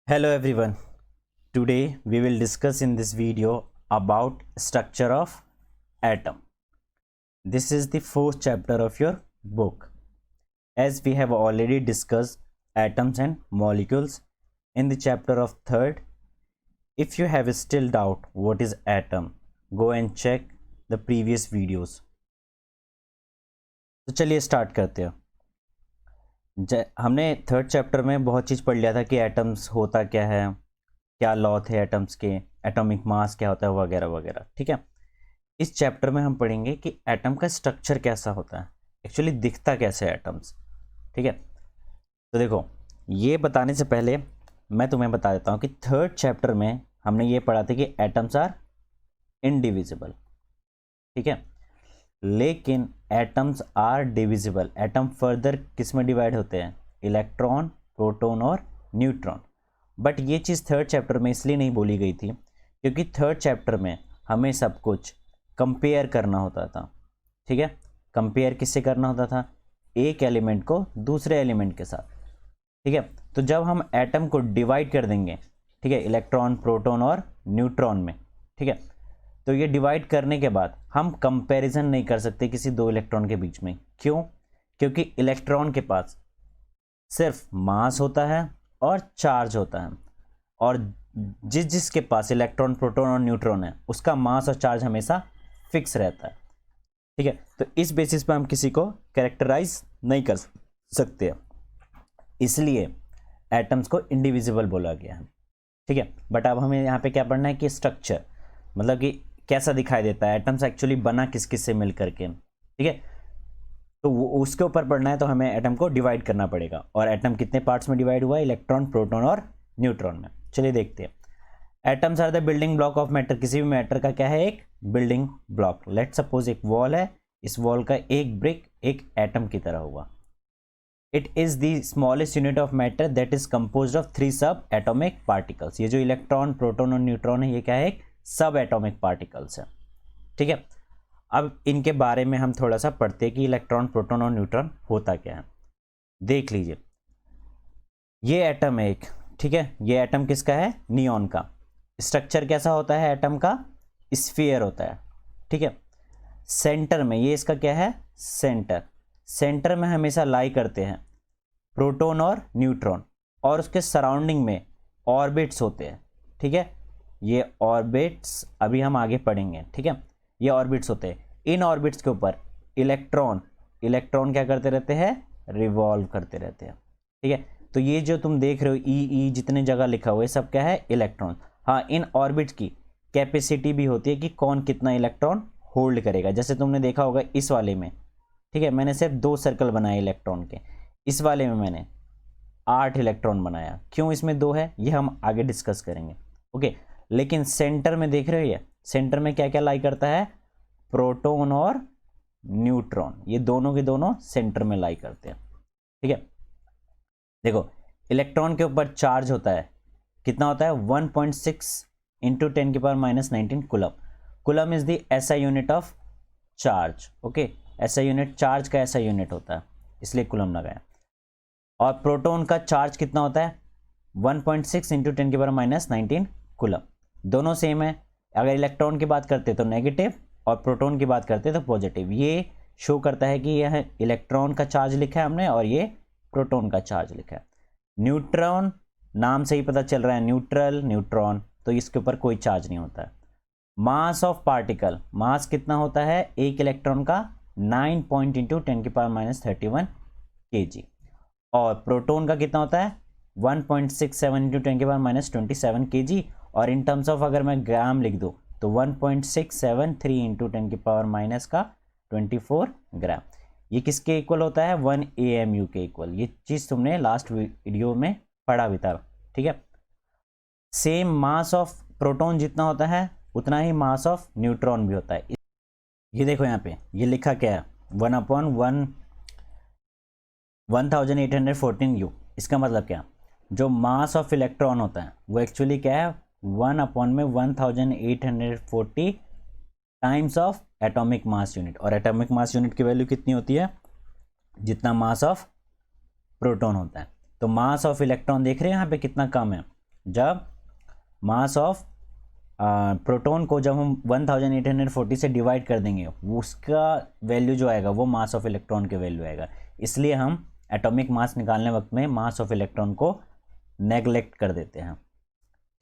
Hello everyone. Today we will discuss in this video about structure of atom. This is the fourth chapter of your book. As we have already discussed atoms and molecules in the chapter of third. If you have still doubt what is atom, go and check the previous videos. तो चलिए start करते हैं. हमने third chapter में बहुत चीज़ पढ़ लिया था कि एटम्स होता क्या है, क्या लॉ थे एटम्स के, एटॉमिक मास क्या होता है वगैरह वगैरह. ठीक है. इस चैप्टर में हम पढ़ेंगे कि एटम का स्ट्रक्चर कैसा होता है, एक्चुअली दिखता कैसे है एटम्स. ठीक है. तो देखो, ये बताने से पहले मैं तुम्हें बता देता हूँ कि थर्ड चैप्टर में हमने ये पढ़ा था कि एटम्स आर इनडिविजिबल. ठीक है. लेकिन atoms are divisible. Atom further किस में डिवाइड होते हैं? इलेक्ट्रॉन, प्रोटॉन और न्यूट्रॉन. बट ये चीज़ थर्ड चैप्टर में इसलिए नहीं बोली गई थी क्योंकि थर्ड चैप्टर में हमें सब कुछ कंपेयर करना होता था. ठीक है. कंपेयर किससे करना होता था? एक एलिमेंट को दूसरे एलिमेंट के साथ. ठीक है. तो जब हम एटम को डिवाइड कर देंगे, ठीक है, इलेक्ट्रॉन, प्रोटॉन और न्यूट्रॉन में, ठीक है, तो ये डिवाइड करने के बाद हम कंपैरिजन नहीं कर सकते किसी दो इलेक्ट्रॉन के बीच में. क्यों? क्योंकि इलेक्ट्रॉन के पास सिर्फ मास होता है और चार्ज होता है, और जिसके पास इलेक्ट्रॉन, प्रोटॉन और न्यूट्रॉन है उसका मास और चार्ज हमेशा फिक्स रहता है. ठीक है. तो इस बेसिस पे हम किसी को कैरेक्टराइज नहीं कर सकते, इसलिए एटम्स को इंडिविजिबल बोला गया है. ठीक है. बट अब हमें यहाँ पे क्या पढ़ना है कि स्ट्रक्चर, मतलब कि कैसा दिखाई देता है एटम्स, एक्चुअली बना किस किस से मिल करके. ठीक है. तो वो उसके ऊपर पढ़ना है तो हमें एटम को डिवाइड करना पड़ेगा. और एटम कितने पार्ट्स में डिवाइड हुआ है? इलेक्ट्रॉन, प्रोटॉन और न्यूट्रॉन में. चलिए देखते हैं. Atoms are the building block of matter. किसी भी मैटर का क्या है? एक बिल्डिंग ब्लॉक. लेट सपोज एक वॉल है, इस वॉल का एक ब्रिक एक एटम की तरह हुआ. It is the smallest unit of matter that is composed of 3 सब एटॉमिक पार्टिकल्स. ये जो इलेक्ट्रॉन, प्रोटॉन और न्यूट्रॉन है, ये क्या है? एक सब एटॉमिक पार्टिकल्स है. ठीक है. अब इनके बारे में हम थोड़ा सा पढ़ते हैं कि इलेक्ट्रॉन, प्रोटॉन और न्यूट्रॉन होता क्या है. देख लीजिए, ये एटम है एक. ठीक है. ये एटम किसका है? नियॉन का. स्ट्रक्चर कैसा होता है एटम का? स्फीयर होता है. ठीक है. सेंटर में, ये इसका क्या है? सेंटर. सेंटर में हमेशा लाई करते हैं प्रोटॉन और न्यूट्रॉन, और उसके सराउंडिंग में ऑर्बिट्स होते हैं. ठीक है. ये ऑर्बिट्स अभी हम आगे पढ़ेंगे. ठीक है. ये ऑर्बिट्स होते हैं. इन ऑर्बिट्स के ऊपर इलेक्ट्रॉन क्या करते रहते हैं? रिवॉल्व करते रहते हैं. ठीक है. तो ये जो तुम देख रहे हो ई जितने जगह लिखा हुआ है, सब क्या है? इलेक्ट्रॉन. हाँ, इन ऑर्बिट्स की कैपेसिटी भी होती है कि कौन कितना इलेक्ट्रॉन होल्ड करेगा. जैसे तुमने देखा होगा इस वाले में, ठीक है, मैंने सिर्फ 2 सर्कल बनाए इलेक्ट्रॉन के. इस वाले में मैंने 8 इलेक्ट्रॉन बनाया. क्यों इसमें 2 है? ये हम आगे डिस्कस करेंगे. ओके. लेकिन सेंटर में देख रहे हो, ये सेंटर में क्या क्या लाई करता है? प्रोटॉन और न्यूट्रॉन. ये दोनों के दोनों सेंटर में लाई करते हैं. ठीक है. देखो, इलेक्ट्रॉन के ऊपर चार्ज होता है. कितना होता है? 1.6 into 10⁻⁻19 coulomb. Coulomb is the SI unit of charge. Okay. SI unit charge का एसआई यूनिट होता है, इसलिए कूलम लगाया. और प्रोटॉन का चार्ज कितना होता है? 1.6 इंटू 10⁻⁻19 कूलम. दोनों सेम है. अगर इलेक्ट्रॉन की बात करते तो नेगेटिव, और प्रोटॉन की बात करते तो पॉजिटिव. ये शो करता है कि यह इलेक्ट्रॉन का चार्ज लिखा है हमने और ये प्रोटॉन का चार्ज लिखा है. न्यूट्रॉन, नाम से ही पता चल रहा है, न्यूट्रल, न्यूट्रॉन, तो इसके ऊपर कोई चार्ज नहीं होता है. मास ऑफ पार्टिकल, मास कितना होता है एक इलेक्ट्रॉन का? 9 पॉइंट इंटू 10⁻31 kg. और प्रोटॉन का कितना होता है? 1.67 इंटू 10⁻27 kg. और इन टर्म्स ऑफ अगर मैं ग्राम लिख दूँ तो 1.673 इंटू 10⁻24 ग्राम. ये किसके इक्वल होता है? 1 AMU के इक्वल. ये चीज़ तुमने लास्ट वीडियो में पढ़ा भी था. ठीक है. सेम मास ऑफ प्रोटॉन जितना होता है उतना ही मास ऑफ न्यूट्रॉन भी होता है. ये देखो यहाँ पे ये लिखा क्या है? 1/1814 U. इसका मतलब क्या? जो मास ऑफ इलेक्ट्रॉन होता है वो एक्चुअली क्या है? 1/1840 times of atomic mass unit. और एटॉमिक मास यूनिट की वैल्यू कितनी होती है? जितना मास ऑफ प्रोटॉन होता है. तो मास ऑफ इलेक्ट्रॉन देख रहे हैं यहाँ पे कितना कम है, जब मास ऑफ प्रोटॉन को जब हम 1840 से डिवाइड कर देंगे उसका वैल्यू जो आएगा वो मास ऑफ इलेक्ट्रॉन के वैल्यू आएगा। इसलिए हम एटॉमिक मास निकालने वक्त में मास ऑफ इलेक्ट्रॉन को नेगलेक्ट कर देते हैं।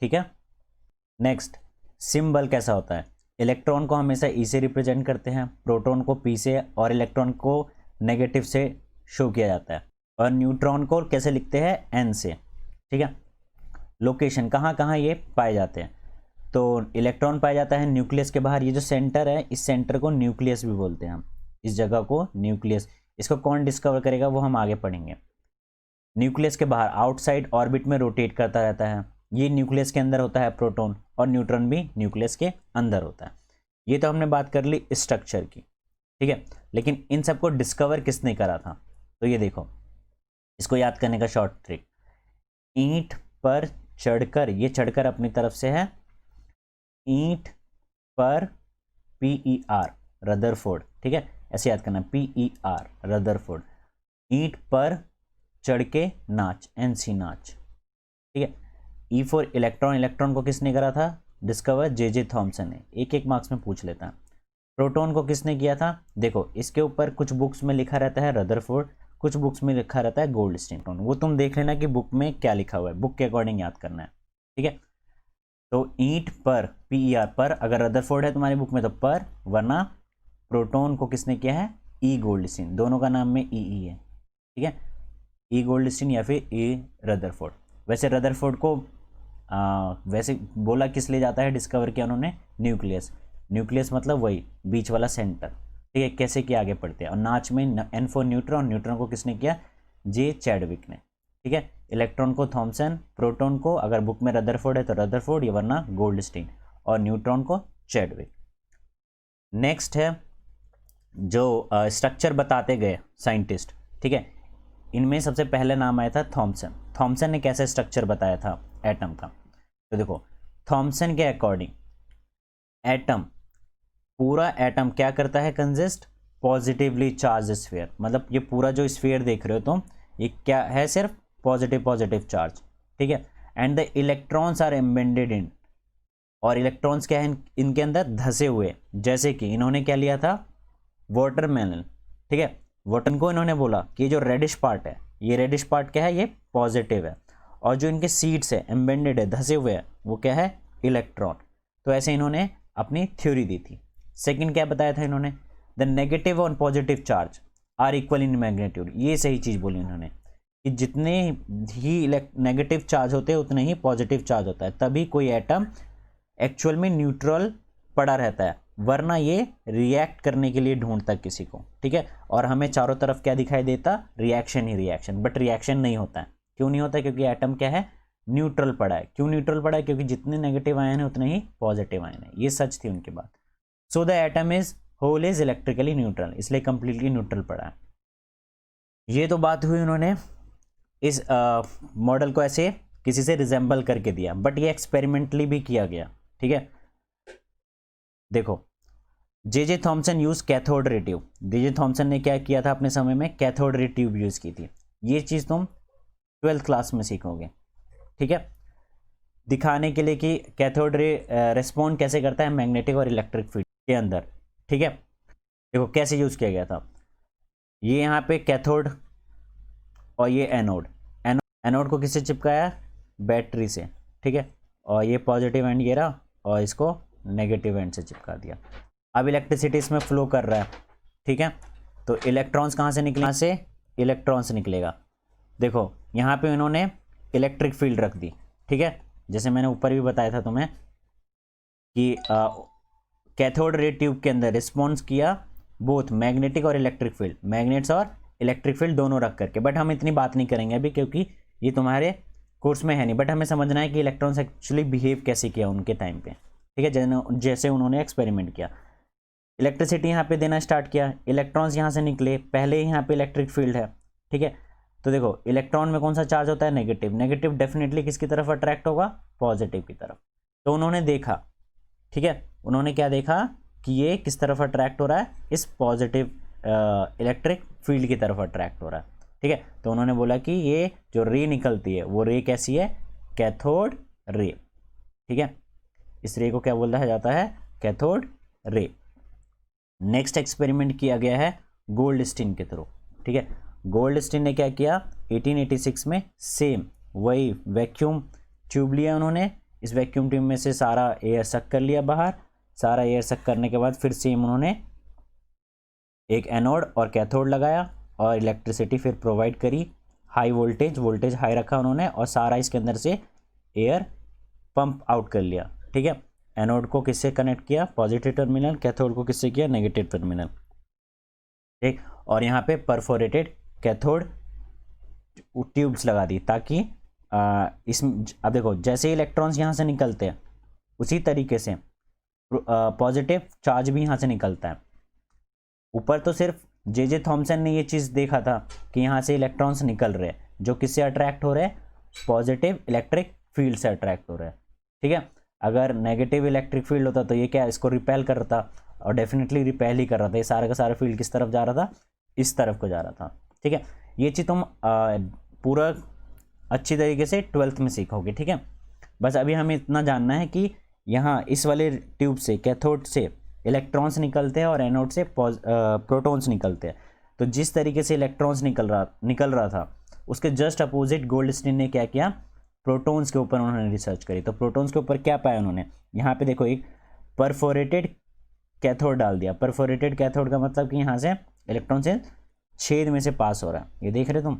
ठीक है। नेक्स्ट, सिंबल कैसा होता है? इलेक्ट्रॉन को हमेशा ई से रिप्रेजेंट करते हैं, प्रोटॉन को पी से और इलेक्ट्रॉन को नेगेटिव से शो किया जाता है, और न्यूट्रॉन को कैसे लिखते हैं? एन से। ठीक है। लोकेशन कहाँ कहाँ ये पाए जाते हैं? तो इलेक्ट्रॉन पाया जाता है न्यूक्लियस के बाहर। ये जो सेंटर है इस सेंटर को न्यूक्लियस भी बोलते हैं हम, इस जगह को न्यूक्लियस। इसको कौन डिस्कवर करेगा वो हम आगे पढ़ेंगे। न्यूक्लियस के बाहर आउटसाइड ऑर्बिट में रोटेट करता रहता है। ये न्यूक्लियस के अंदर होता है प्रोटॉन, और न्यूट्रॉन भी न्यूक्लियस के अंदर होता है। ये तो हमने बात कर ली स्ट्रक्चर की। ठीक है। लेकिन इन सबको डिस्कवर किसने करा था? तो ये देखो, इसको याद करने का शॉर्ट ट्रिक, ईंट पर चढ़कर, ये चढ़कर अपनी तरफ से है, ईंट पर PER रदरफोर्ड। ठीक है, ऐसे याद करना, PER रदरफोर्ड। ईंट पर चढ़ के नाच, NC नाच। ठीक है। E फॉर इलेक्ट्रॉन, इलेक्ट्रॉन को किसने करा था डिस्कवर? JJ थॉमसन ने। एक एक मार्क्स में पूछ लेता है। प्रोटॉन को किसने किया था? देखो इसके ऊपर कुछ बुक्स में लिखा रहता है रदरफोर्ड, कुछ बुक्स में लिखा रहता है गोल्डस्टीन। वो तुम देख लेना कि बुक में क्या लिखा हुआ है, बुक के अकॉर्डिंग याद करना है। ठीक है। तो ईंट पर PER पर, अगर रदरफोर्ड है तुम्हारी बुक में तो पर, वरना प्रोटॉन को किसने किया है? E Goldstein. दोनों का नाम में EE है। ठीक है, E गोल्डस्टीन या फिर E रदरफोर्ड। वैसे रदरफोर्ड को वैसे बोला किस लिए जाता है, डिस्कवर किया उन्होंने? न्यूक्लियस। न्यूक्लियस मतलब वही बीच वाला सेंटर। ठीक है, कैसे किया आगे पढ़ते हैं। और नाच में N फॉर न्यूट्रॉन, न्यूट्रॉन को किसने किया? J चैडविक ने। ठीक है। इलेक्ट्रॉन को थॉमसन, प्रोटॉन को अगर बुक में रदरफोर्ड है तो रदरफोर्ड या वरना गोल्डस्टीन, और न्यूट्रॉन को चैडविक। नेक्स्ट है जो स्ट्रक्चर बताते गए साइंटिस्ट। ठीक है, इनमें सबसे पहले नाम आया था थॉमसन। थॉमसन ने कैसे स्ट्रक्चर बताया था एटम का? तो देखो, थॉमसन के अकॉर्डिंग एटम, पूरा एटम क्या करता है? Consist positively charge sphere. मतलब ये पूरा जो स्फीयर देख रहे हो तुम, ये क्या है? सिर्फ पॉजिटिव चार्ज। ठीक है। And the electrons are embedded in, और इलेक्ट्रॉन्स क्या है? इनके अंदर धसे हुए। जैसे कि इन्होंने क्या लिया था? वाटरमेलन। ठीक है, वाटरमेलन को इन्होंने बोला कि जो रेडिश पार्ट है, ये रेडिश पार्ट क्या है? ये पॉजिटिव है, और जो इनके सीड्स है, एम्बेडेड है, धसे हुए है, वो क्या है? इलेक्ट्रॉन। तो ऐसे इन्होंने अपनी थ्योरी दी थी। सेकंड क्या बताया था इन्होंने? द नेगेटिव और positive charge are equal in magnitude. ये सही चीज़ बोली इन्होंने कि जितने ही नेगेटिव चार्ज होते हैं उतने ही पॉजिटिव चार्ज होता है, तभी कोई एटम एक्चुअल में न्यूट्रल पड़ा रहता है, वरना ये रिएक्ट करने के लिए ढूंढता किसी को। ठीक है। और हमें चारों तरफ क्या दिखाई देता? Reaction he reaction. But reaction नहीं होता है। क्यों नहीं होता? क्योंकि एटम क्या है? न्यूट्रल पड़ा है। क्यों न्यूट्रल पड़ा है? क्योंकि जितने नेगेटिव आयन है उतने ही पॉजिटिव आयन है। ये सच थी उनकी बात। So the atom is whole is electrically neutral, इसलिए कंप्लीटली न्यूट्रल पड़ा है। ये तो बात हुई, उन्होंने इस मॉडल को ऐसे किसी से रिजेंबल करके दिया, बट ये एक्सपेरिमेंटली भी किया गया। ठीक है। देखो, JJ Thomson use cathode ray tube. JJ Thomson ने क्या किया था अपने समय में? कैथोड रे ट्यूब यूज की थी। ये चीज़ तुम 12th क्लास में सीखोगे। ठीक है, दिखाने के लिए कि कैथोड रे रिस्पॉन्ड कैसे करता है मैग्नेटिक और इलेक्ट्रिक फील्ड के अंदर। ठीक है, देखो कैसे यूज किया गया था। ये यहाँ पे कैथोड और ये एनोड। एनोड को किससे चिपकाया? बैटरी से। ठीक है, और ये पॉजिटिव एंड ये रहा, और इसको नेगेटिव एंड से चिपका दिया। अब इलेक्ट्रिसिटी इसमें फ्लो कर रहा है। ठीक है, तो इलेक्ट्रॉन्स कहाँ से निकले? यहाँ से इलेक्ट्रॉन्स निकलेगा। देखो यहाँ पे इन्होंने इलेक्ट्रिक फील्ड रख दी। ठीक है, जैसे मैंने ऊपर भी बताया था तुम्हें कि कैथोड रे ट्यूब के अंदर रिस्पॉन्स किया बोथ मैग्नेटिक और इलेक्ट्रिक फील्ड, मैग्नेट्स और इलेक्ट्रिक फील्ड दोनों रख करके। बट हम इतनी बात नहीं करेंगे अभी, क्योंकि ये तुम्हारे कोर्स में है नहीं। बट हमें समझना है कि इलेक्ट्रॉन्स एक्चुअली बिहेव कैसे किया उनके टाइम पे। ठीक है, जैसे उन्होंने एक्सपेरिमेंट किया। इलेक्ट्रिसिटी यहाँ पे देना स्टार्ट किया, इलेक्ट्रॉन्स यहाँ से निकले, पहले ही यहाँ पे इलेक्ट्रिक फील्ड है। ठीक है, तो देखो इलेक्ट्रॉन में कौन सा चार्ज होता है? नेगेटिव। नेगेटिव डेफिनेटली किसकी तरफ अट्रैक्ट होगा? पॉजिटिव की तरफ। तो उन्होंने देखा, ठीक है, उन्होंने क्या देखा कि ये किस तरफ अट्रैक्ट हो रहा है? इस पॉजिटिव इलेक्ट्रिक फील्ड की तरफ अट्रैक्ट हो रहा है। ठीक है, तो उन्होंने बोला कि ये जो रे निकलती है वो रे कैसी है? कैथोड रे, ठीक है। इस रे को क्या बोला जाता है, कैथोड रे। नेक्स्ट एक्सपेरिमेंट किया गया है गोल्डस्टीन के थ्रू, ठीक है। गोल्डस्टीन ने क्या किया 1886 में, सेम वही वैक्यूम ट्यूब लिया उन्होंने, इस वैक्यूम ट्यूब में से सारा एयर सक कर लिया बाहर, सारा एयर सक करने के बाद फिर सेम उन्होंने एक एनोड और कैथोड लगाया और इलेक्ट्रिसिटी फिर प्रोवाइड करी, हाई वोल्टेज हाई रखा उन्होंने और सारा इसके अंदर से एयर पंप आउट कर लिया, ठीक है। एनोड को किससे कनेक्ट किया, पॉजिटिव टर्मिनल, कैथोड को किससे किया, नेगेटिव टर्मिनल, ठीक। और यहाँ पे परफोरेटेड कैथोड ट्यूब्स लगा दी ताकि इसमें अब देखो जैसे इलेक्ट्रॉन्स यहाँ से निकलते हैं उसी तरीके से पॉजिटिव चार्ज भी यहाँ से निकलता है। ऊपर तो सिर्फ जे थॉमसन ने ये चीज़ देखा था कि यहाँ से इलेक्ट्रॉन्स निकल रहे हैं जो किससे अट्रैक्ट हो रहे हैं, पॉजिटिव इलेक्ट्रिक फील्ड से अट्रैक्ट हो रहे हैं, ठीक है। अगर नेगेटिव इलेक्ट्रिक फील्ड होता तो ये क्या इसको रिपेल कर रहा था, और डेफिनेटली रिपेल ही कर रहा था, ये सारा का सारा फील्ड किस तरफ जा रहा था, इस तरफ को जा रहा था, ठीक है। ये चीज़ तुम पूरा अच्छी तरीके से 12th में सीखोगे, ठीक है। बस अभी हमें इतना जानना है कि यहाँ इस वाले ट्यूब से कैथोड से इलेक्ट्रॉन्स निकलते हैं और एनोड से प्रोटॉन्स निकलते हैं। तो जिस तरीके से इलेक्ट्रॉन्स निकल रहा था उसके जस्ट अपोजिट गोल्डस्टीन ने क्या किया, प्रोटॉन्स के ऊपर उन्होंने रिसर्च करी। तो प्रोटॉन्स के ऊपर क्या पाया उन्होंने, यहाँ पे देखो एक परफोरेटेड कैथोड डाल दिया। परफोरेटेड कैथोड का मतलब कि यहाँ से इलेक्ट्रॉन से छेद में से पास हो रहा है, ये देख रहे तुम,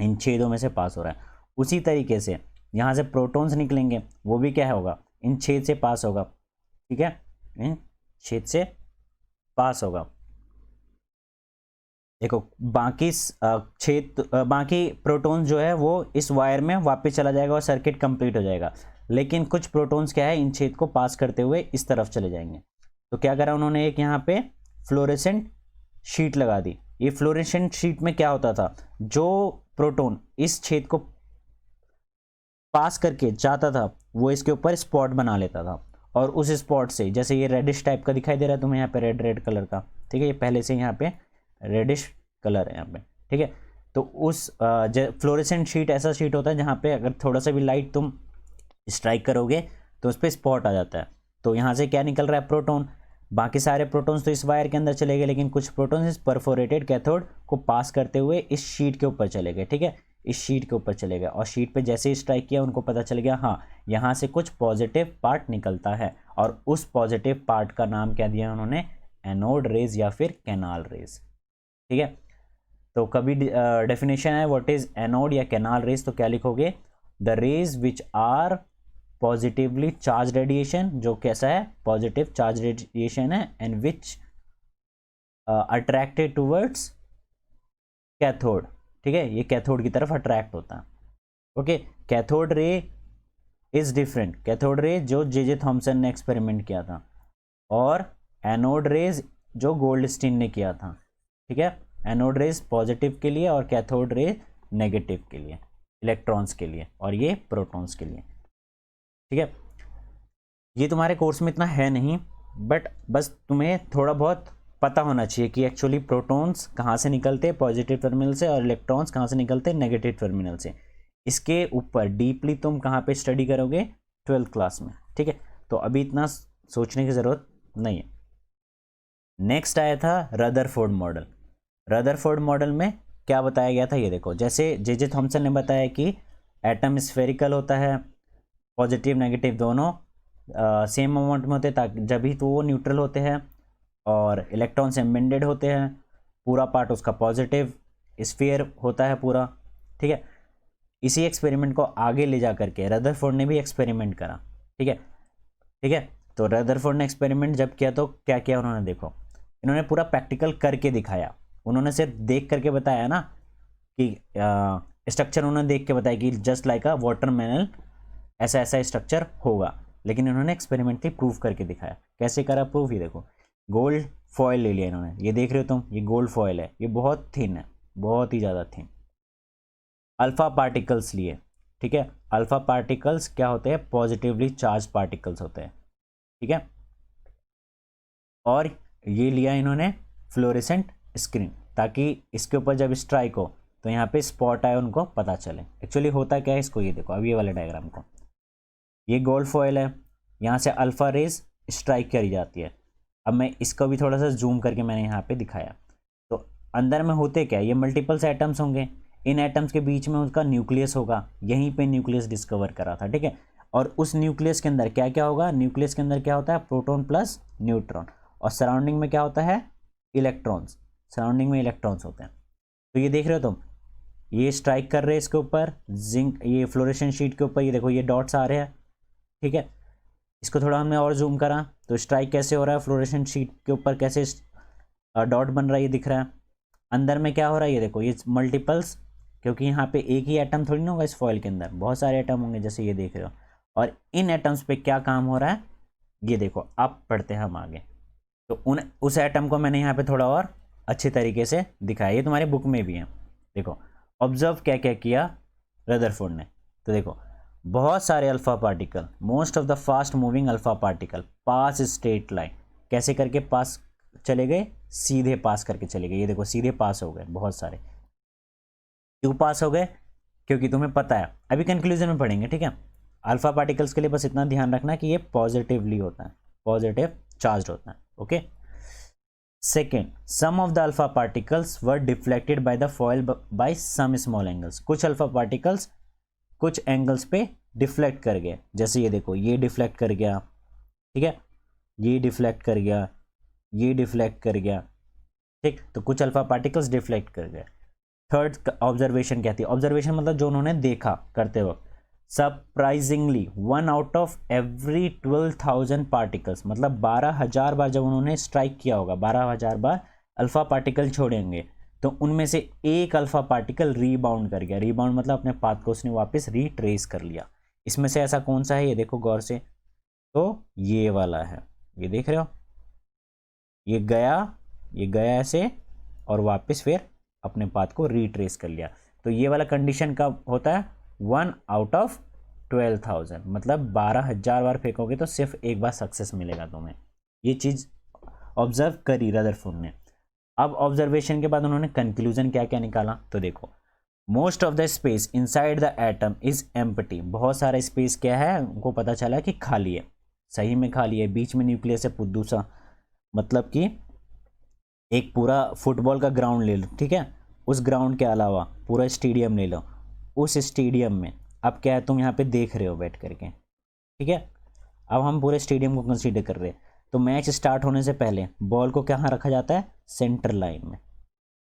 इन छेदों में से पास हो रहा है। उसी तरीके से यहाँ से प्रोटॉन्स निकलेंगे, वो भी क्या होगा, इन छेद से पास होगा, ठीक है, इन छेद से पास होगा। देखो बाकी बाकी प्रोटॉन्स जो है वो इस वायर में वापस चला जाएगा और सर्किट कंप्लीट हो जाएगा, लेकिन कुछ प्रोटॉन्स क्या है इन छेद को पास करते हुए इस तरफ चले जाएंगे। तो क्या करा उन्होंने, एक यहाँ पे फ्लोरेसेंट शीट लगा दी। ये फ्लोरेसेंट शीट में क्या होता था, जो प्रोटॉन इस छेद को पास करके जाता था वो इसके ऊपर स्पॉट बना लेता था, और उस स्पॉट से जैसे ये रेडिश टाइप का दिखाई दे रहा है तुम्हें यहाँ पे, रेड कलर का, ठीक है, ये पहले से यहाँ पे रेडिश कलर है यहाँ पे, ठीक है। तो उस फ्लोरेसेंट शीट ऐसा शीट होता है जहाँ पे अगर थोड़ा सा भी लाइट तुम स्ट्राइक करोगे तो उस पर स्पॉट आ जाता है। तो यहाँ से क्या निकल रहा है, प्रोटॉन। बाकी सारे प्रोटॉन्स तो इस वायर के अंदर चले गए, लेकिन कुछ प्रोटॉन्स इस परफोरेटेड कैथोड को पास करते हुए इस शीट के ऊपर चले गए, ठीक है, इस शीट के ऊपर चले गए। और शीट पे जैसे ही स्ट्राइक किया उनको पता चल गया हाँ यहाँ से कुछ पॉजिटिव पार्ट निकलता है, और उस पॉजिटिव पार्ट का नाम क्या दिया उन्होंने, एनोड रेज या फिर कैनाल रेज, ठीक है। तो कभी डेफिनेशन है व्हाट इज एनोड या कैनाल रेज, तो क्या लिखोगे, the rays which are positively charge radiation, जो कैसा है, पॉजिटिव चार्ज रेडिएशन है, and which attracted towards cathode, ठीक है, ये कैथोड की तरफ अट्रैक्ट होता है, okay. Cathode ray is different, cathode ray जो जे थॉमसन ने एक्सपेरिमेंट किया था, और एनोड रेज जो गोल्डस्टीन ने किया था, ठीक है। एनोड रेज पॉजिटिव के लिए और कैथोड रे नेगेटिव के लिए, इलेक्ट्रॉन्स के लिए, और ये प्रोटॉन्स के लिए, ठीक है। ये तुम्हारे कोर्स में इतना है नहीं, बट बस तुम्हें थोड़ा बहुत पता होना चाहिए कि एक्चुअली प्रोटॉन्स कहाँ से निकलते हैं, पॉजिटिव टर्मिनल से, और इलेक्ट्रॉन्स कहाँ से निकलते हैं, नेगेटिव टर्मिनल से। इसके ऊपर डीपली तुम कहाँ पे स्टडी करोगे, 12th क्लास में, ठीक है। तो अभी इतना सोचने की ज़रूरत नहीं है। नेक्स्ट आया था रदरफोर्ड मॉडल। रदरफोर्ड मॉडल में क्या बताया गया था, ये देखो, जैसे जे थॉमसन ने बताया कि एटम स्फेरिकल होता है, पॉजिटिव नेगेटिव दोनों सेम अमाउंट में होते हैं, ताकि जब भी तो वो न्यूट्रल होते हैं, और इलेक्ट्रॉन से एम्बेंडेड होते हैं, पूरा पार्ट उसका पॉजिटिव स्फीयर होता है पूरा, ठीक है। इसी एक्सपेरिमेंट को आगे ले जा करके रदरफोर्ड ने भी एक्सपेरिमेंट करा, ठीक है, ठीक है। तो रदरफोर्ड ने एक्सपेरिमेंट जब किया तो क्या किया उन्होंने, देखो इन्होंने पूरा प्रैक्टिकल करके दिखाया। उन्होंने सिर्फ देख करके बताया ना कि स्ट्रक्चर उन्होंने देख के बताया कि जस्ट लाइक अ वाटरमेलन ऐसा ऐसा स्ट्रक्चर होगा, लेकिन इन्होंने एक्सपेरिमेंटली प्रूव करके दिखाया। कैसे करा प्रूफ, ये देखो, गोल्ड फॉयल ले लिया इन्होंने, ये देख रहे हो तुम, ये गोल्ड फॉयल है, ये बहुत थिन है, बहुत ही ज़्यादा थिन। अल्फा पार्टिकल्स लिए, ठीक है, अल्फा पार्टिकल्स क्या होते हैं, पॉजिटिवली चार्ज पार्टिकल्स होते हैं, ठीक है। और ये लिया इन्होंने फ्लोरेसेंट स्क्रीन, ताकि इसके ऊपर जब स्ट्राइक हो तो यहाँ पे स्पॉट आए उनको पता चले। एक्चुअली होता क्या है इसको, ये देखो अब ये वाले डायग्राम को, ये गोल्ड फॉयल है, यहाँ से अल्फ़ा रेज स्ट्राइक करी जाती है। अब मैं इसको भी थोड़ा सा जूम करके मैंने यहाँ पे दिखाया। तो अंदर में होते क्या, ये मल्टीपल्स एटम्स होंगे, इन एटम्स के बीच में उसका न्यूक्लियस होगा, यहीं पे न्यूक्लियस डिस्कवर करा था, ठीक है। और उस न्यूक्लियस के अंदर क्या क्या होगा, न्यूक्लियस के अंदर क्या होता है, प्रोटॉन प्लस न्यूट्रॉन, और सराउंडिंग में क्या होता है, इलेक्ट्रॉन्स, सराउंडिंग में इलेक्ट्रॉन्स होते हैं। तो ये देख रहे हो तुम, ये स्ट्राइक कर रहे हैं इसके ऊपर, जिंक ये फ्लोरेसेंट शीट के ऊपर, ये देखो ये डॉट्स आ रहे हैं, ठीक है। इसको थोड़ा हमने और जूम करा तो स्ट्राइक कैसे हो रहा है, फ्लोरेसेंट शीट के ऊपर कैसे डॉट बन रहा है ये दिख रहा है। अंदर में क्या हो रहा है, ये देखो ये मल्टीपल्स, क्योंकि यहाँ पे एक ही एटम थोड़ी ना होगा इस फॉइल के अंदर, बहुत सारे एटम होंगे जैसे ये देख रहे हो। और इन एटम्स पे क्या काम हो रहा है, ये देखो अब पढ़ते हैं हम आगे। तो उस एटम को मैंने यहाँ पे थोड़ा और अच्छे तरीके से दिखाया, ये तुम्हारे बुक में भी है। देखो ऑब्जर्व क्या क्या किया रदरफोर्ड ने, तो देखो बहुत सारे alpha particle, most of the fast moving alpha particle pass straight line, कैसे करके पास चले गए, सीधे पास करके चले गए, ये देखो सीधे पास हो गए बहुत सारे। क्यों पास हो गए, क्योंकि तुम्हें पता है, अभी कंक्लूजन में पढ़ेंगे, ठीक है। अल्फा पार्टिकल्स के लिए बस इतना ध्यान रखना कि ये पॉजिटिवली होता है, पॉजिटिव चार्ज होता है, okay. Second, some of the alpha particles were deflected by the foil by some small angles, कुछ अल्फा पार्टिकल्स कुछ एंगल्स पे डिफ्लेक्ट कर गए, जैसे ये देखो ये डिफ्लेक्ट कर गया, ठीक है, ये डिफ्लेक्ट कर गया, ये डिफ्लेक्ट कर गया, ठीक। तो कुछ अल्फा पार्टिकल्स डिफ्लेक्ट कर गए। थर्ड ऑब्जर्वेशन क्या थी, ऑब्जर्वेशन मतलब जो उन्होंने देखा करते वक्त, surprisingly 1 out of every 12,000 particles, मतलब 12,000 बार जब उन्होंने स्ट्राइक किया होगा, 12,000 बार अल्फा पार्टिकल छोड़ेंगे, तो उनमें से एक अल्फा पार्टिकल रीबाउंड कर गया। रीबाउंड मतलब अपने पाथ को उसने वापस रीट्रेस कर लिया। इसमें से ऐसा कौन सा है, ये देखो गौर से, तो ये वाला है, ये देख रहे हो, ये गया ऐसे और वापस फिर अपने पाथ को रीट्रेस कर लिया। तो ये वाला कंडीशन कब होता है, 1 आउट ऑफ 12,000, मतलब 12,000 बार फेंकोगे तो सिर्फ एक बार सक्सेस मिलेगा तुम्हें। ये चीज़ ऑब्जर्व करी रदरफोर्ड ने। अब ऑब्जर्वेशन के बाद उन्होंने कंक्लूजन क्या क्या निकाला, तो देखो most of the space inside the atom is empty, बहुत सारा स्पेस क्या है, उनको पता चला कि खाली है, सही में खाली है, बीच में न्यूक्लियस है दूसरा, मतलब कि एक पूरा फुटबॉल का ग्राउंड ले लो, ठीक है, उस ग्राउंड के अलावा पूरा स्टेडियम ले लो, उस स्टेडियम में अब क्या है, तुम यहाँ पे देख रहे हो बैठ करके, ठीक है। अब हम पूरे स्टेडियम को कंसीडर कर रहे हैं, तो मैच स्टार्ट होने से पहले बॉल को कहाँ रखा जाता है, सेंटर लाइन में।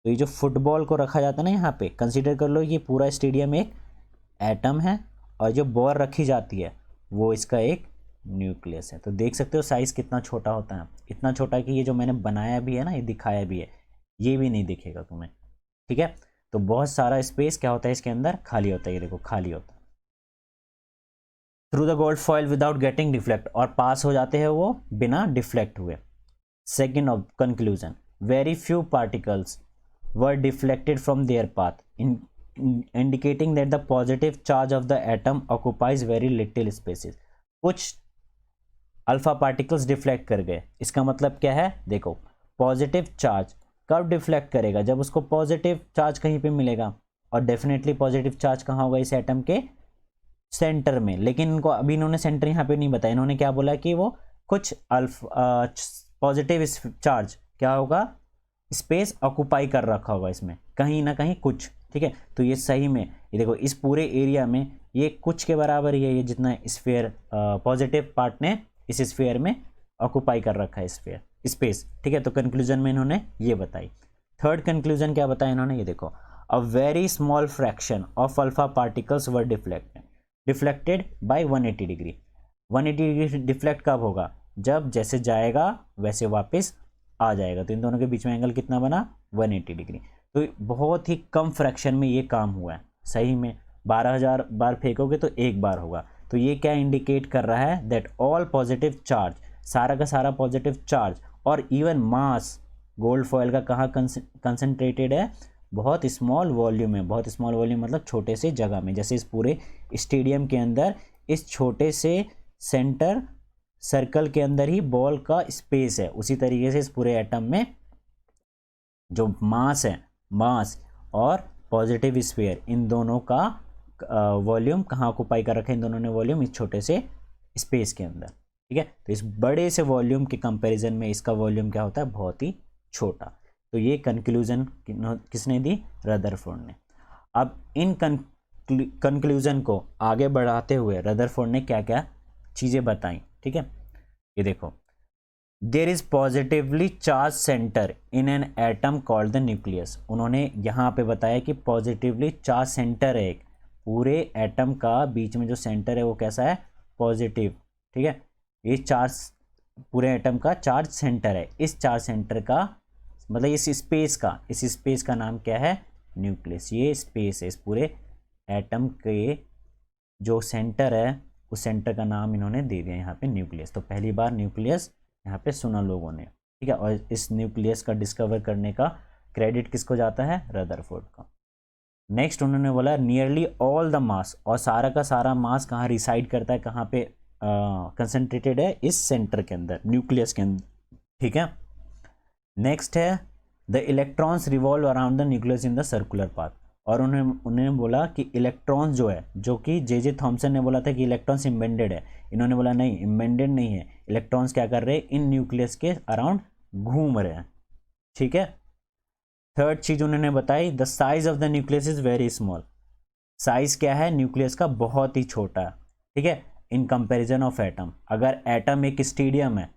तो ये जो फुटबॉल को रखा जाता है ना, यहाँ पे कंसीडर कर लो ये पूरा स्टेडियम एक एटम है, और जो बॉल रखी जाती है वो इसका एक न्यूक्लियस है। तो देख सकते हो साइज़ कितना छोटा होता है, इतना छोटा कि ये जो मैंने बनाया भी है ना, ये दिखाया भी है, ये भी नहीं दिखेगा तुम्हें, ठीक है। तो बहुत सारा स्पेस क्या होता है इसके अंदर, खाली होता है, ये देखो खाली होता है। Through the gold foil without getting deflect, और पास हो जाते हैं वो बिना डिफ्लेक्ट हुए। Second of conclusion, very few particles were deflected from there path, indicating that the positive charge of the atom occupies very little spaces. कुछ alpha particles deflect कर गए, इसका मतलब क्या है, देखो पॉजिटिव चार्ज कब डिफ्लेक्ट करेगा, जब उसको पॉजिटिव चार्ज कहीं पे मिलेगा, और डेफिनेटली पॉजिटिव चार्ज कहाँ होगा, इस एटम के सेंटर में। लेकिन इनको अभी इन्होंने सेंटर यहाँ पे नहीं बताया, इन्होंने क्या बोला कि वो कुछ पॉजिटिव चार्ज क्या होगा, स्पेस ऑक्युपाई कर रखा होगा इसमें कहीं ना कहीं कुछ, ठीक है। तो ये सही में, ये देखो इस पूरे एरिया में ये कुछ के बराबर ही है, ये जितना स्फीयर पॉजिटिव पार्ट ने इस स्फीयर में ऑक्युपाई कर रखा है स्फीयर स्पेस, ठीक है। तो कंक्लूजन में इन्होंने ये बताई। थर्ड कंक्लूजन क्या बताया इन्होंने, ये देखो a very small fraction of alpha particles were deflected bye 180 degree. 180 degree deflect कब होगा, जब जैसे जाएगा वैसे वापस आ जाएगा। तो इन दोनों के बीच में एंगल कितना बना, 180 डिग्री। तो बहुत ही कम फ्रैक्शन में ये काम हुआ है, सही में 12,000 बार फेंकोगे तो एक बार होगा। तो ये क्या इंडिकेट कर रहा है, दैट ऑल पॉजिटिव चार्ज, सारा का सारा पॉजिटिव चार्ज और इवन मास गोल्ड फॉयल का कहाँ कंसंट्रेटेड है, बहुत स्मॉल वॉल्यूम है। बहुत स्मॉल वॉल्यूम मतलब छोटे से जगह में, जैसे इस पूरे स्टेडियम के अंदर इस छोटे से सेंटर सर्कल के अंदर ही बॉल का स्पेस है, उसी तरीके से इस पूरे एटम में जो मास है, मास और पॉजिटिव स्फीयर, इन दोनों का वॉल्यूम कहाँ ऑक्युपाई कर रखा है, इन दोनों ने वॉल्यूम इस छोटे से स्पेस के अंदर, ठीक है। तो इस बड़े से वॉल्यूम के कंपैरिजन में इसका वॉल्यूम क्या होता है, बहुत ही छोटा। तो ये कंक्लूजन किसने दी, रदरफोर्ड ने। अब इन कंक्लूजन को आगे बढ़ाते हुए रदरफोर्ड ने क्या क्या चीज़ें बताई, ठीक है। ये देखो, there is positively charge centre in an atom called the nucleus. उन्होंने यहाँ पे बताया कि पॉजिटिवली चार्ज सेंटर है एक, पूरे एटम का बीच में जो सेंटर है वो कैसा है, पॉजिटिव, ठीक है। ये चार्ज पूरे एटम का चार्ज सेंटर है। इस चार्ज सेंटर का मतलब इस स्पेस का नाम क्या है, न्यूक्लियस। ये स्पेस है, इस पूरे एटम के जो सेंटर है उस सेंटर का नाम इन्होंने दे दिया यहाँ पे न्यूक्लियस। तो पहली बार न्यूक्लियस यहाँ पे सुना लोगों ने, ठीक है। और इस न्यूक्लियस का डिस्कवर करने का क्रेडिट किसको जाता है, रदरफोर्ड का। नेक्स्ट उन्होंने बोला नियरली ऑल द मास, और सारा का सारा मास कहाँ रिसाइड करता है, कहाँ पे कंसंट्रेटेड है, इस सेंटर के अंदर, न्यूक्लियस के अंदर, ठीक है। नेक्स्ट है the electrons revolve around the nucleus in the circular path. और उन्होंने बोला कि इलेक्ट्रॉन्स जो है, जो कि जे थॉमसन ने बोला था कि इलेक्ट्रॉन्स इम्बेंडेड है, इन्होंने बोला नहीं, इम्बेंडेड नहीं है, इलेक्ट्रॉन्स क्या कर रहे हैं, इन न्यूक्लियस के अराउंड घूम रहे हैं, ठीक है। थर्ड चीज उन्होंने बताई, the size of the nucleus is very small. Size क्या है न्यूक्लियस का, बहुत ही छोटा, ठीक है, इन कंपैरिजन ऑफ एटम। अगर एटम एक स्टेडियम है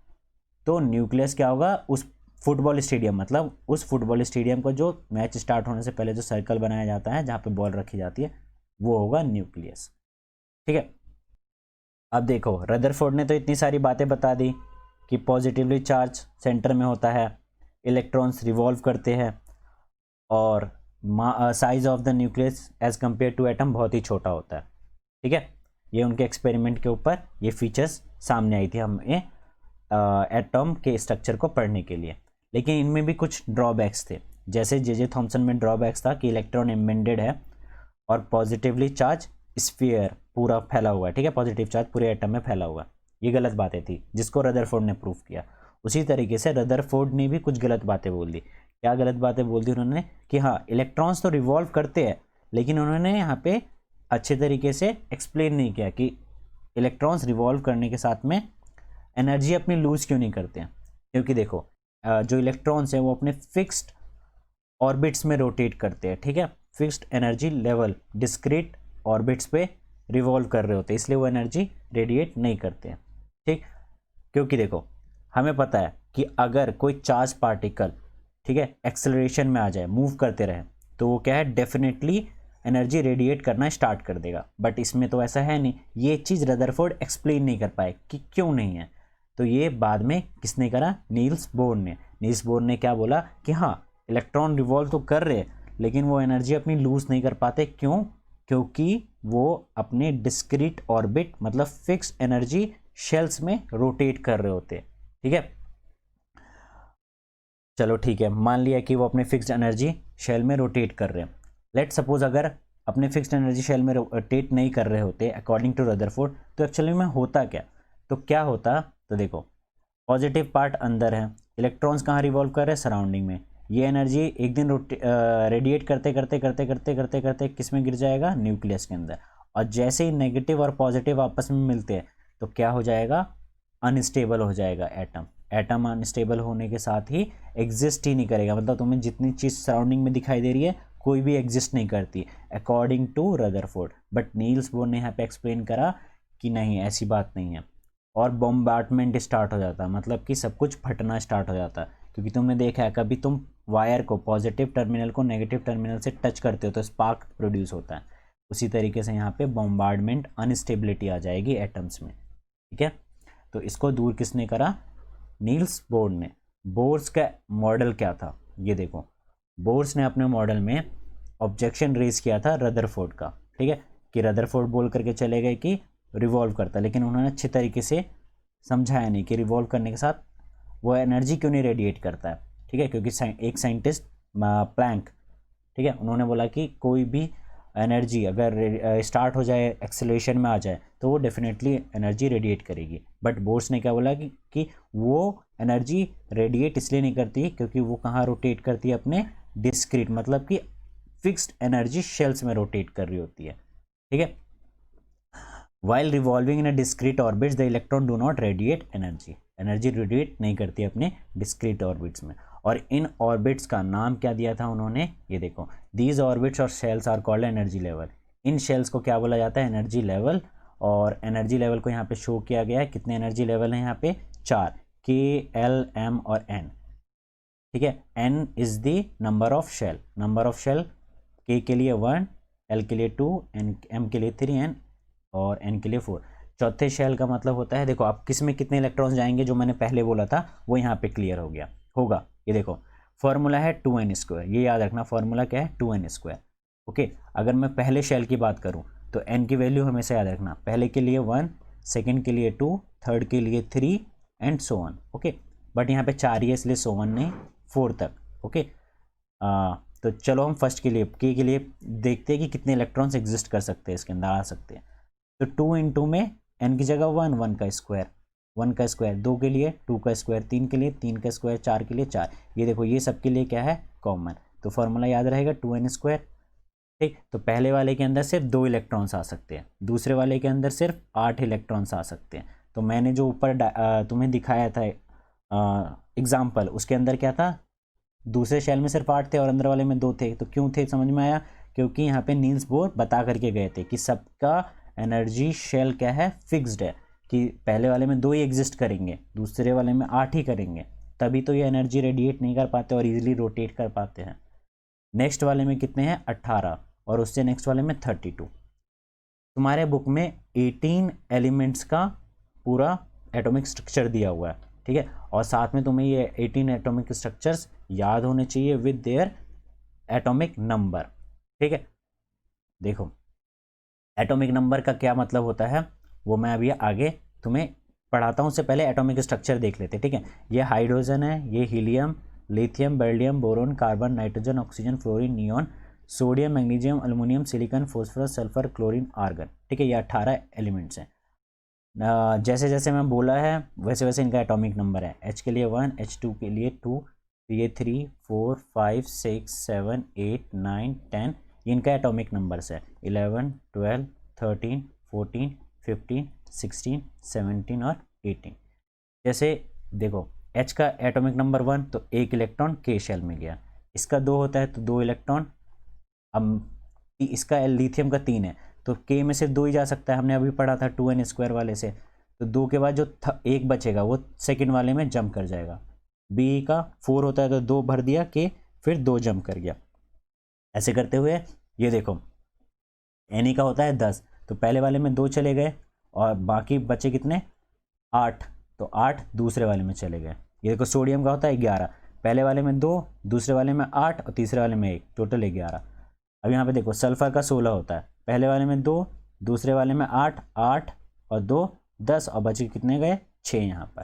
तो न्यूक्लियस क्या होगा, उस फुटबॉल स्टेडियम, मतलब उस फुटबॉल स्टेडियम को जो मैच स्टार्ट होने से पहले जो सर्कल बनाया जाता है जहाँ पे बॉल रखी जाती है, वो होगा न्यूक्लियस, ठीक है। अब देखो, रदरफोर्ड ने तो इतनी सारी बातें बता दी कि पॉजिटिवली चार्ज सेंटर में होता है, इलेक्ट्रॉन्स रिवॉल्व करते हैं, और size of the nucleus as compare to atom बहुत ही छोटा होता है, ठीक है। ये उनके एक्सपेरिमेंट के ऊपर ये फीचर्स सामने आई थी हमें एटम के स्ट्रक्चर को पढ़ने के लिए। लेकिन इनमें भी कुछ ड्रॉबैक्स थे, जैसे जे थॉमसन में ड्रॉबैक्स था कि इलेक्ट्रॉन एम्बेडेड है और पॉजिटिवली चार्ज स्फीयर पूरा फैला हुआ है, ठीक है, पॉजिटिव चार्ज पूरे एटम में फैला हुआ है। ये गलत बातें थी जिसको रदरफोर्ड ने प्रूव किया। उसी तरीके से रदरफोर्ड ने भी कुछ गलत बातें बोल दी। क्या गलत बातें बोल दी उन्होंने, कि हाँ इलेक्ट्रॉन्स तो रिवॉल्व करते हैं, लेकिन उन्होंने यहाँ पे अच्छे तरीके से एक्सप्लेन नहीं किया कि इलेक्ट्रॉन्स रिवॉल्व करने के साथ में एनर्जी अपनी लूज क्यों नहीं करते हैं। क्योंकि देखो, जो इलेक्ट्रॉन्स हैं वो अपने फिक्स्ड ऑर्बिट्स में रोटेट करते हैं, ठीक है, fixed energy level discrete orbits पे रिवॉल्व कर रहे होते हैं, इसलिए वो एनर्जी रेडिएट नहीं करते हैं, ठीक। क्योंकि देखो, हमें पता है कि अगर कोई चार्ज पार्टिकल, ठीक है, एक्सेलरेशन में आ जाए, मूव करते रहे, तो वो क्या है, डेफिनेटली एनर्जी रेडिएट करना स्टार्ट कर देगा। बट इसमें तो ऐसा है नहीं। ये चीज़ रदरफोर्ड एक्सप्लेन नहीं कर पाए कि क्यों नहीं है। तो ये बाद में किसने करा, नील्स बोर ने। नील्स बोर ने क्या बोला कि हाँ इलेक्ट्रॉन रिवॉल्व तो कर रहे लेकिन वो एनर्जी अपनी लूज नहीं कर पाते। क्यों? क्योंकि वो अपने डिस्क्रीट ऑर्बिट मतलब फिक्स एनर्जी शेल्स में रोटेट कर रहे होते, ठीक है। चलो ठीक है, मान लिया कि वो अपने फिक्स्ड एनर्जी शेल में रोटेट कर रहे हैं। लेट सपोज अगर अपने फिक्स्ड एनर्जी शेल में रोटेट नहीं कर रहे होते अकॉर्डिंग टू रदरफोर्ड, तो एक्चुअली में होता क्या? तो क्या होता, तो देखो पॉजिटिव पार्ट अंदर है, इलेक्ट्रॉन्स कहाँ रिवॉल्व कर रहे हैं, सराउंडिंग में। ये एनर्जी एक दिन रेडिएट करते करते करते करते करते करते किस में गिर जाएगा, न्यूक्लियस के अंदर। और जैसे ही नेगेटिव और पॉजिटिव आपस में मिलते हैं तो क्या हो जाएगा, अनस्टेबल हो जाएगा एटम। एटम अनस्टेबल होने के साथ ही एग्जिस्ट ही नहीं करेगा, मतलब तुम्हें जितनी चीज़ सराउंडिंग में दिखाई दे रही है कोई भी एग्जिस्ट नहीं करती according to Rutherford. But Niels Bohr ने यहाँ पे एक्सप्लेन करा कि नहीं, ऐसी बात नहीं है। और बॉम्बार्डमेंट स्टार्ट हो जाता है, मतलब कि सब कुछ फटना स्टार्ट हो जाता है। क्योंकि तुमने देखा है कभी तुम वायर को, पॉजिटिव टर्मिनल को नेगेटिव टर्मिनल से टच करते हो तो स्पार्क प्रोड्यूस होता है। उसी तरीके से यहाँ पे बॉम्बार्डमेंट, अनस्टेबिलिटी आ जाएगी एटम्स में, ठीक है। तो इसको दूर किसने करा, नील्स बोर ने। बोर्स का मॉडल क्या था, ये देखो, बोर्स ने अपने मॉडल में ऑब्जेक्शन रेज किया था रदरफोर्ड का, ठीक है, कि रदरफोर्ड बोल करके चले गए कि रिवॉल्व करता, लेकिन उन्होंने अच्छे तरीके से समझाया नहीं कि रिवॉल्व करने के साथ वो एनर्जी क्यों नहीं रेडिएट करता है, ठीक है। क्योंकि एक साइंटिस्ट प्लैंक, ठीक है, उन्होंने बोला कि कोई भी एनर्जी अगर स्टार्ट हो जाए, एक्सेलरेशन में आ जाए, तो वो डेफिनेटली एनर्जी रेडिएट करेगी। बट बोर्स ने क्या बोला कि वो एनर्जी रेडिएट इसलिए नहीं करती क्योंकि वो कहाँ रोटेट करती है, अपने डिस्क्रीट मतलब कि फिक्स्ड एनर्जी शेल्स में रोटेट कर रही होती है, ठीक है। While revolving in a discrete orbits the electron do not radiate energy, energy radiate नहीं करती अपने डिस्क्रीट ऑर्बिट्स में। और इन ऑर्बिट्स का नाम क्या दिया था उन्होंने, ये देखो, दीज ऑर्बिट्स और shells are called energy level. इन शेल्स को क्या बोला जाता है, एनर्जी लेवल। और एनर्जी लेवल को यहाँ पे शो किया गया है, कितने एनर्जी लेवल हैं यहाँ पे, 4, के, एल, एम और एन। ठीक है, n is the number of shell, number of shell के लिए 1, एल के लिए 2, एम के लिए 3 और एन के लिए 4। चौथे शेल का मतलब होता है, देखो आप किस में कितने इलेक्ट्रॉन्स जाएंगे, जो मैंने पहले बोला था वो यहाँ पे क्लियर हो गया होगा। ये देखो फॉर्मूला है 2n², ये याद रखना, फॉर्मूला क्या है 2n²। ओके, अगर मैं पहले शेल की बात करूँ तो n की वैल्यू हमेशा याद रखना, पहले के लिए 1, सेकेंड के लिए 2, थर्ड के लिए 3 and so on. Okay, but यहाँ पे 4 ही है इसलिए सो ऑन नहीं, 4 तक। ओके, तो चलो हम फर्स्ट के लिए, के लिए देखते हैं कि कितने इलेक्ट्रॉन्स एग्जिस्ट कर सकते हैं, इसके अंदर आ सकते हैं। तो 2 × में n की जगह 1, 1 का स्क्वायर, 1 का स्क्वायर, 2 के लिए 2 का स्क्वायर, 3 के लिए 3 का स्क्वायर, 4 के लिए 4। ये देखो ये सब के लिए क्या है, कॉमन, तो फॉर्मूला याद रहेगा 2n²। ठीक, तो पहले वाले के अंदर सिर्फ 2 इलेक्ट्रॉन्स आ सकते हैं, दूसरे वाले के अंदर सिर्फ 8 इलेक्ट्रॉन्स आ सकते हैं। तो मैंने जो ऊपर तुम्हें दिखाया था एग्जाम्पल, उसके अंदर क्या था, दूसरे शेल में सिर्फ 8 थे और अंदर वाले में 2 थे। तो क्यों थे, समझ में आया, क्योंकि यहाँ पे नील्स बोर बता करके गए थे कि सबका एनर्जी शेल क्या है, फिक्स्ड है, कि पहले वाले में 2 ही एग्जिस्ट करेंगे, दूसरे वाले में 8 ही करेंगे, तभी तो ये एनर्जी रेडिएट नहीं कर पाते और इजीली रोटेट कर पाते हैं। नेक्स्ट वाले में कितने हैं, 18, और उससे नेक्स्ट वाले में 32। तुम्हारे बुक में 18 एलिमेंट्स का पूरा एटॉमिक स्ट्रक्चर दिया हुआ है। ठीक है, और साथ में तुम्हें ये 18 एटॉमिक स्ट्रक्चर्स याद होने चाहिए विद देयर एटॉमिक नंबर। ठीक है, देखो एटॉमिक नंबर का क्या मतलब होता है वो मैं अभी आगे तुम्हें पढ़ाता हूँ, उससे पहले एटॉमिक स्ट्रक्चर देख लेते हैं। ठीक है, ये हाइड्रोजन है, ये helium, lithium, beryllium, boron, carbon, nitrogen, oxygen, fluorine, neon, sodium, magnesium, aluminium, silicon, phosphorus, sulphur, chlorine, argon. ठीक है, ये 18 एलिमेंट्स हैं। जैसे जैसे मैं बोला है वैसे वैसे इनका एटॉमिक नंबर है, H के लिए 1, H2 के लिए 2, ये 3, 4, 5, 6, 7, 8, 9, 10, ये इनका एटॉमिक नंबर्स है, 11, 12, 13, 14, 15, 16, 17 और 18। जैसे देखो H का एटॉमिक नंबर 1, तो 1 इलेक्ट्रॉन K शेल में गया, इसका 2 होता है तो 2 इलेक्ट्रॉन, अब इसका लिथियम का 3 है तो K में से 2 ही जा सकता है, हमने अभी पढ़ा था 2n² वाले से। तो 2 के बाद जो 1 बचेगा वो सेकंड वाले में जंप कर जाएगा। B का 4 होता है तो 2 भर दिया K, फिर 2 जंप कर गया। ऐसे करते हुए ये देखो Na का होता है 10, तो पहले वाले में 2 चले गए और बाकी बचे कितने, 8, तो 8 दूसरे वाले में चले गए। ये देखो सोडियम का होता है 11, पहले वाले में 2, दूसरे वाले में 8 और तीसरे वाले में 1, टोटल 11। अब यहाँ पे देखो सल्फर का 16 होता है, पहले वाले में 2, दूसरे वाले में 8, 8 और 2 10 और बचे कितने गए, 6 यहाँ पर।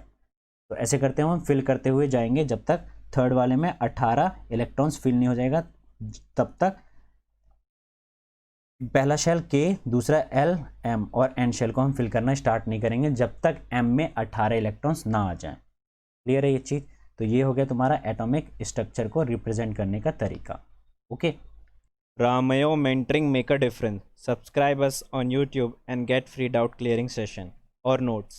तो ऐसे करते हुए हम फिल करते हुए जाएंगे जब तक थर्ड वाले में 18 इलेक्ट्रॉन्स फिल नहीं हो जाएगा, तब तक पहला शेल K, दूसरा L, M और N शेल को हम फिल करना स्टार्ट नहीं करेंगे जब तक M में 18 इलेक्ट्रॉन्स ना आ जाएं। क्लियर है ये चीज़। तो ये हो गया तुम्हारा एटॉमिक स्ट्रक्चर को रिप्रेजेंट करने का तरीका। Okay, Ramayo Mentoring Make a Difference. Subscribe us on YouTube and get free doubt clearing session or notes.